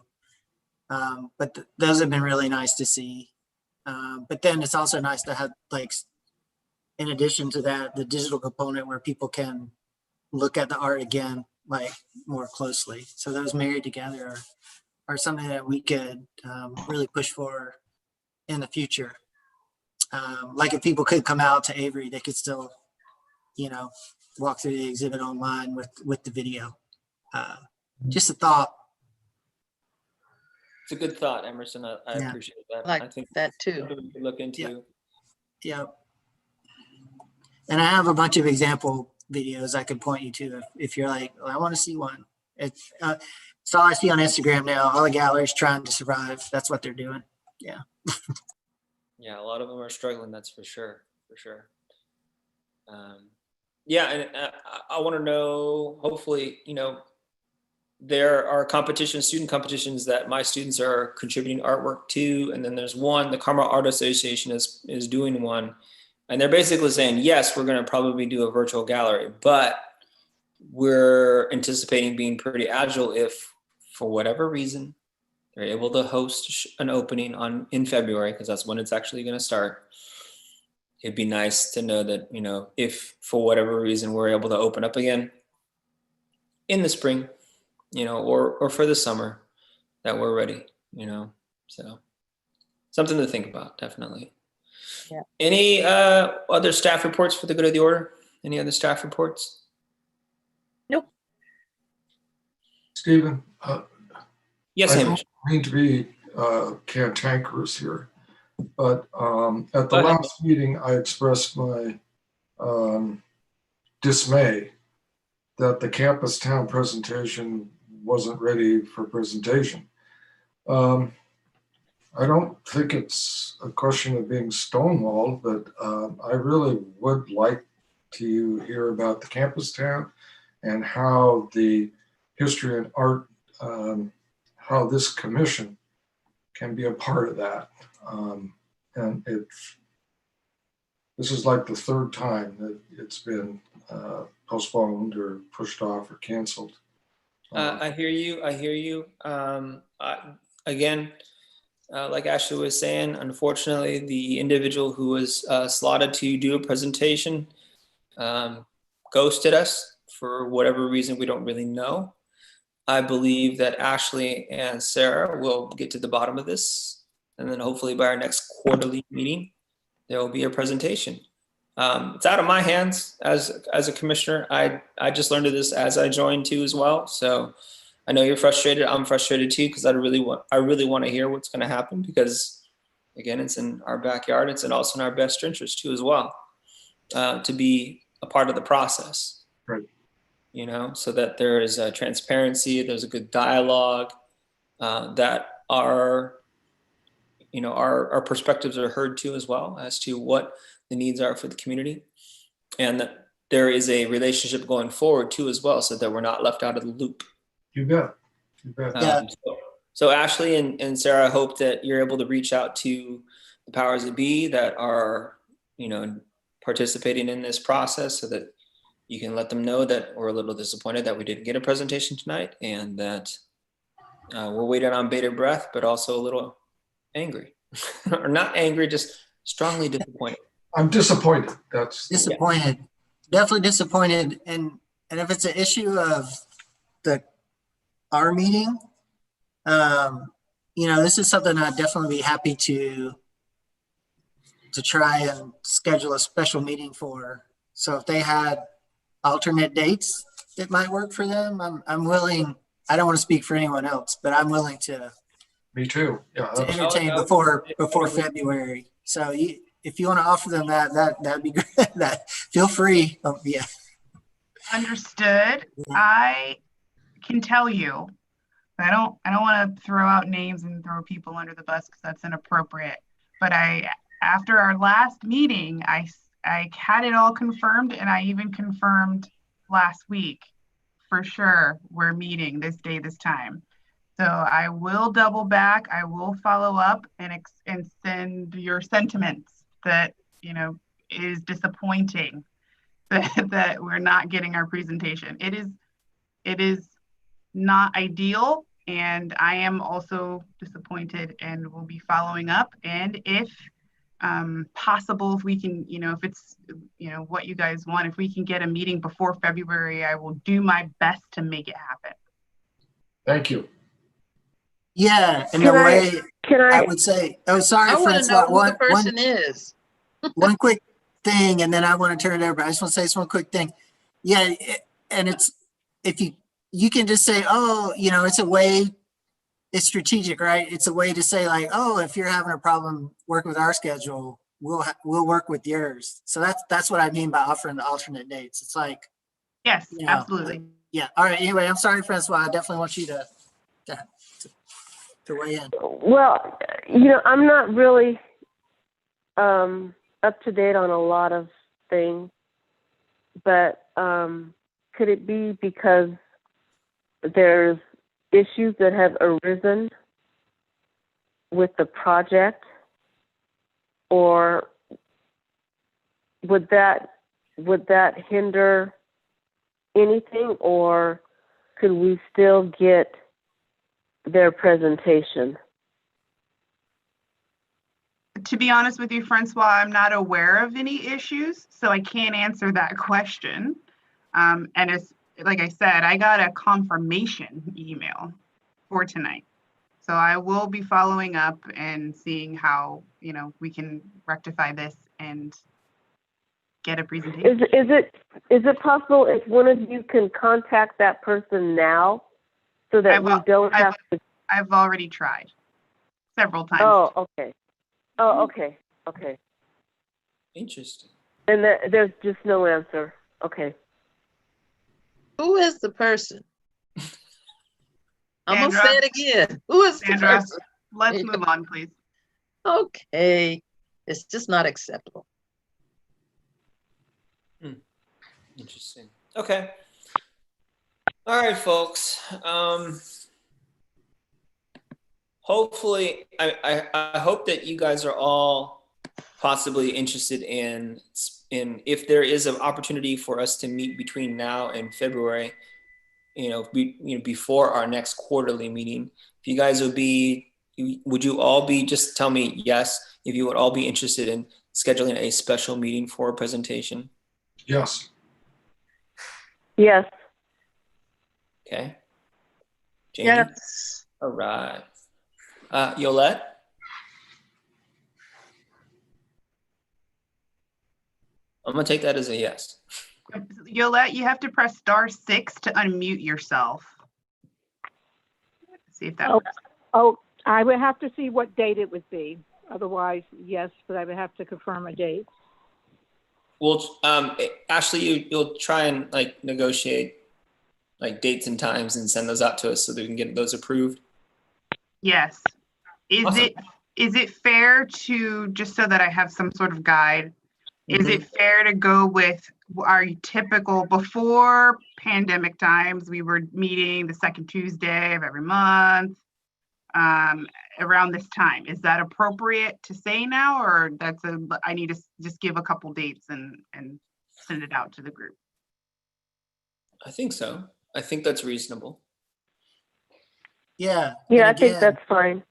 But those have been really nice to see. But then it's also nice to have, like, in addition to that, the digital component where people can look at the art again, like, more closely. So those married together are something that we could really push for in the future. Like, if people could come out to Avery, they could still, walk through the exhibit online with the video. Just a thought. It's a good thought, Emerson. I Yeah. appreciate that. Like I think that too. something we could look into. Yeah. And I have a bunch of example videos I could point you to if you're like, I want to see one. It's all I see on Instagram now. All the galleries trying to survive. That's what they're doing. Yeah. Yeah, a lot of them are struggling. That's for sure. For sure. Yeah, and I want to know. Hopefully, there are student competitions that my students are contributing artwork to, and then there's one. The Carmel Art Association is doing one, and they're basically saying, yes, we're going to probably do a virtual gallery, but we're anticipating being pretty agile if, for whatever reason, they're able to host an opening in February, because that's when it's actually going to start. It'd be nice to know that, if for whatever reason we're able to open up again in the spring, or for the summer, that we're ready, so something to think about, definitely. Yeah. Any other staff reports for the good of the order? Any other staff reports? Nope. Stephen, Yes, I Hamish. don't mean to be cantankerous here, but at the Go ahead. last meeting, I expressed my dismay that the campus town presentation wasn't ready for presentation. I don't think it's a question of being stonewalled, but I really would like to hear about the campus town and how the history and art, how this commission can be a part of that. And this is like the third time that it's been postponed or pushed off or canceled. I hear you. Again, like Ashley was saying, unfortunately, the individual who was slotted to do a presentation ghosted us for whatever reason we don't really know. I believe that Ashley and Sarah will get to the bottom of this, and then hopefully by our next quarterly meeting, there will be a presentation. It's out of my hands as a commissioner. I just learned of this as I joined too as well. So I know you're frustrated. I'm frustrated too, because I really want to hear what's going to happen, because again, it's in our backyard. It's also in our best interest too as well, to be a part of the process. Right. So that there is a transparency, there's a good dialogue, that our perspectives are heard too as well as to what the needs are for the community, and that there is a relationship going forward too as well, so that we're not left out of the loop. You bet. You bet. So Ashley and Sarah, I hope that you're able to reach out to the powers that be that are, participating in this process, so that you can let them know that we're a little disappointed that we didn't get a presentation tonight, and that we're waiting on bated breath, but also a little angry. Or not angry, just strongly disappointed. I'm disappointed. That's Disappointed. Definitely disappointed. And if it's an issue of our meeting, this is something I'd definitely be happy to try and schedule a special meeting for. So if they had alternate dates that might work for them, I'm willing. I don't want to speak for anyone else, but I'm willing to. Me too. Yeah. To entertain before February. So if you want to offer them that'd be great. Feel free. Yeah. Understood. I can tell you, I don't want to throw out names and throw people under the bus, because that's inappropriate. But after our last meeting, I I had it all confirmed, and I even confirmed last week for sure we're meeting this day, this time. So I will double back. I will follow up and send your sentiments that, you know, is disappointing that we're not getting our presentation. It is not ideal, and I am also disappointed and will be following up. And if possible, if we can, you know, if it's, you know, what you guys want, if we can get a meeting before February, I will do my best to make it happen. Thank you. Yeah, in Can a I- way, Can I I, would say, oh, sorry, I want to know Francois. who the person is. One quick thing, and then I want to turn it over. I just want to say this one quick thing. Yeah, and it's, if you can just say, oh, you know, it's a way, it's strategic, right? It's a way to say like, oh, if you're having a problem working with our schedule, we'll work with yours. So that's what I mean by offering the alternate dates. It's like, Yes, you know, absolutely. yeah. All right. Anyway, I'm sorry, Francois. I definitely want you to weigh in. well, you know, I'm not really up to date on a lot of things, but could it be because there's issues that have arisen with the project, or would that hinder anything, or could we still get their presentation? To be honest with you, Francois, I'm not aware of any issues, so I can't answer that question. And it's like I said, I got a confirmation email for tonight. So I will be following up and seeing how, you know, we can rectify this and get a presentation. Is it possible if one of you can contact that person now so that we don't have to? I've already tried several times. Oh, okay. Oh, okay. Okay. Interesting. And there's just no answer. Okay. Who is the person? I'm gonna Sandra. say it again. Who is the Sandra, person? let's move on, please. Okay, it's just not acceptable. Interesting. Okay. All right, folks. Hopefully, I hope that you guys are all possibly interested in if there is an opportunity for us to meet between now and February, before our next quarterly meeting. If you guys would you all be, just tell me yes, if you would all be interested in scheduling a special meeting for a presentation. Yes. Yes. Okay. Jamie? Yes. All right. Yolette? I'm gonna take that as a yes. Yolette, you have to press *6 to unmute yourself. See if that works. Oh, I would have to see what date it would be. Otherwise, yes, but I would have to confirm a date. Well, Ashley, you'll try and negotiate dates and times and send those out to us so that we can get those approved. Yes. Awesome. Is it fair to, just so that I have some sort of guide, is Mhm. it fair to go with our typical, before pandemic times, we were meeting the second Tuesday of every month, around this time? Is that appropriate to say now, or I need to just give a couple dates and send it out to the group? I think so. I think that's reasonable. Yeah. Yeah, and I think again, that's fine.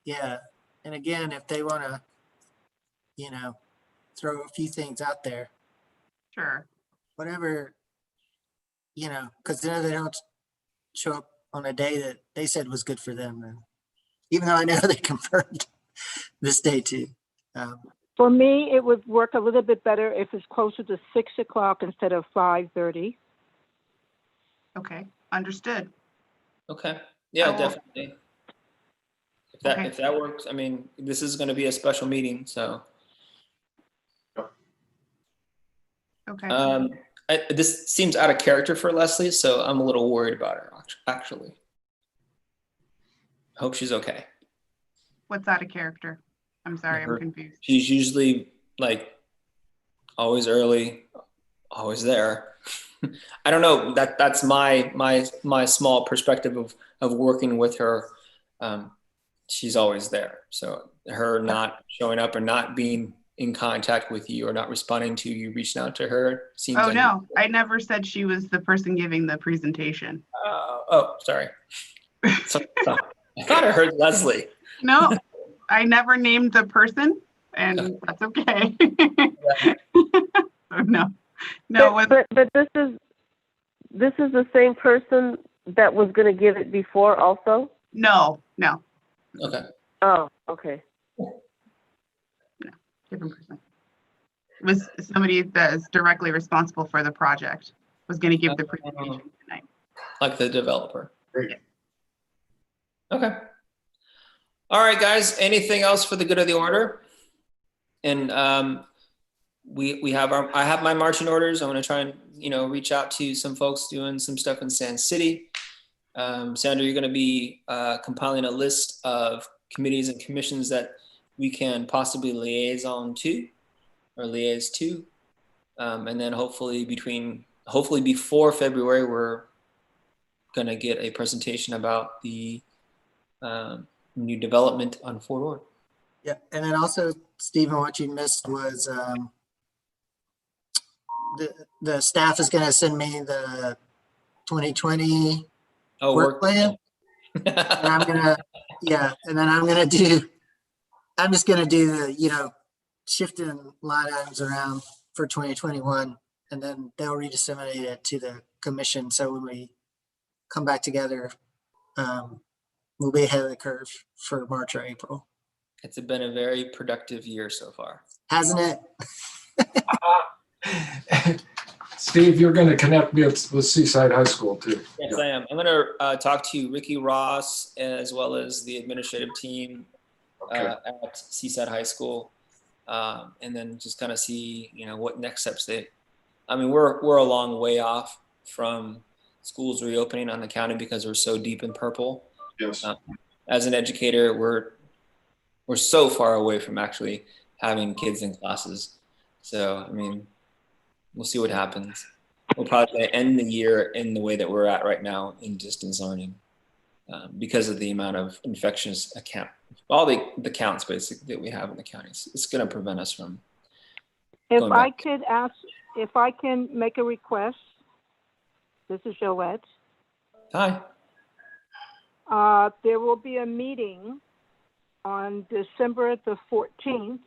Yeah. And again, if they want to, throw a few things out there, Sure. whatever, because they don't show up on a day that they said was good for them. And even though I know they confirmed this day too. For me, it would work a little bit better if it's closer to 6 o'clock instead of 5:30. Okay, understood. Okay. Yeah, I will- definitely. If that works, I mean, this is going to be a special meeting, so. Okay. This seems out of character for Leslie, so I'm a little worried about her, actually. I hope she's okay. What's out of character? I'm sorry, I'm confused. She's usually always early, always there. I don't know, that's my small perspective of working with her. She's always there. So her not showing up or not being in contact with you or not responding to you, reaching out to her seems Oh, like. no, I never said she was the person giving the presentation. Oh, sorry. So, I thought I heard Leslie. No, I never named the person, and that's okay. So no, But this is the same person that was going to give it before also? no, Okay. Oh, okay. different person. It was somebody that is directly responsible for the project, was going to give the presentation tonight. Like the developer. Great. Okay. All right, guys. Anything else for the good of the order? And we have I have my marching orders. I want to try and reach out to some folks doing some stuff in Sand City. Sandra, you're going to be compiling a list of committees and commissions that we can possibly liaison to or liaise to, and then hopefully before February we're going to get a presentation about the new development on Fort Ord. Yeah, and then also, Stephen, what you missed was the staff is going to send me the 2020 work plan, and I'm gonna and then I'm just gonna do the shifting line items around for 2021, and then they'll redisseminate it to the commission. So when we come back together, we'll be ahead of the curve for March or April. It's been a very productive year so far. Hasn't it? Steve, you're going to connect me with Seaside High School too. Yes, I am. I'm going to talk to Ricky Ross as well as the administrative team at Seaside High School, and then just kind of see what next steps we're a long way off from schools reopening on the county because we're so deep in purple. Yes. As an educator, we're so far away from actually having kids in classes. So, we'll see what happens. We'll probably end the year in the way that we're at right now in distance learning because of the amount of infectious all the counts basically that we have in the counties. It's going to prevent us from If I can make a request, this is Joette. Hi. There will be a meeting on December the 14th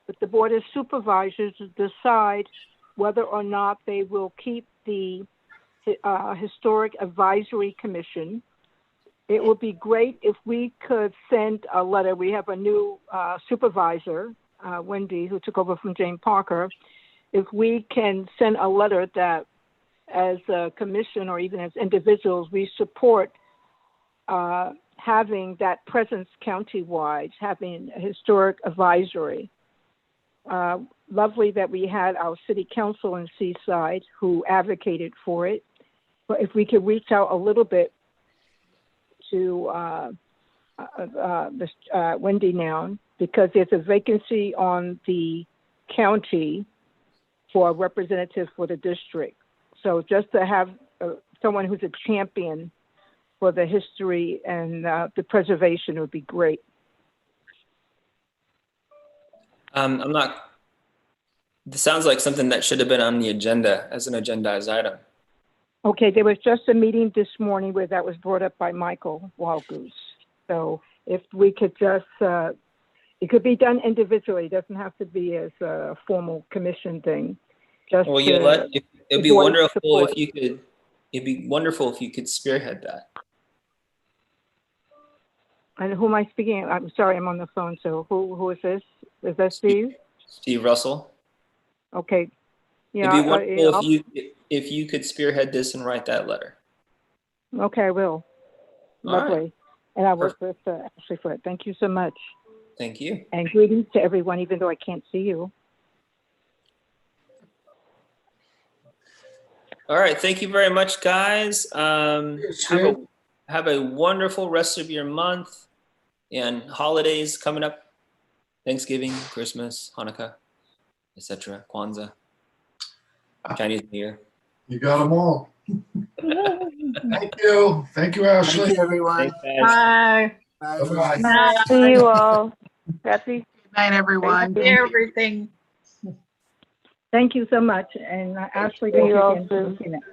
with the Board of Supervisors to decide whether or not they will keep the Historic Advisory Commission. It would be great if we could send a letter. We have a new supervisor, Wendy, who took over from Jane Parker. If we can send a letter that as a commission or even as individuals, we support having that presence countywide, having a historic advisory. Lovely that we had our city council in Seaside who advocated for it. But if we could reach out a little bit to Wendy now, because there's a vacancy on the county for a representative for the district. So just to have someone who's a champion for the history and the preservation would be great. This sounds like something that should have been on the agenda as an agendized item. Okay, there was just a meeting this morning where that was brought up by Michael Walgoose. So if we could just, it could be done individually. It doesn't have to be as a formal commission thing. Just well, it'd be wonderful if you could. It'd be wonderful if you could spearhead that. And who am I speaking? I'm sorry, I'm on the phone. So who is this? Is that Steve? Steve Russell. Okay. Yeah. It'd be wonderful if you could spearhead this and write that letter. Okay, I will. Lovely. Right. And I work with Ashley for it. Thank you so much. Thank you. And greetings to everyone, even though I can't see you. All right. Thank you very much, guys. Have a wonderful rest of your month and holidays coming up. Thanksgiving, Christmas, Hanukkah, etc. Kwanzaa. Chinese New Year. You got them all. Thank you. Thank you, Thank Ashley. you, everyone. Thanks, guys. Bye. Bye. Bye-bye. See you all. Happy. Good night, everyone. Thank you. Everything. Thank you so much. And Ashley, See thank you you all again for soon. looking at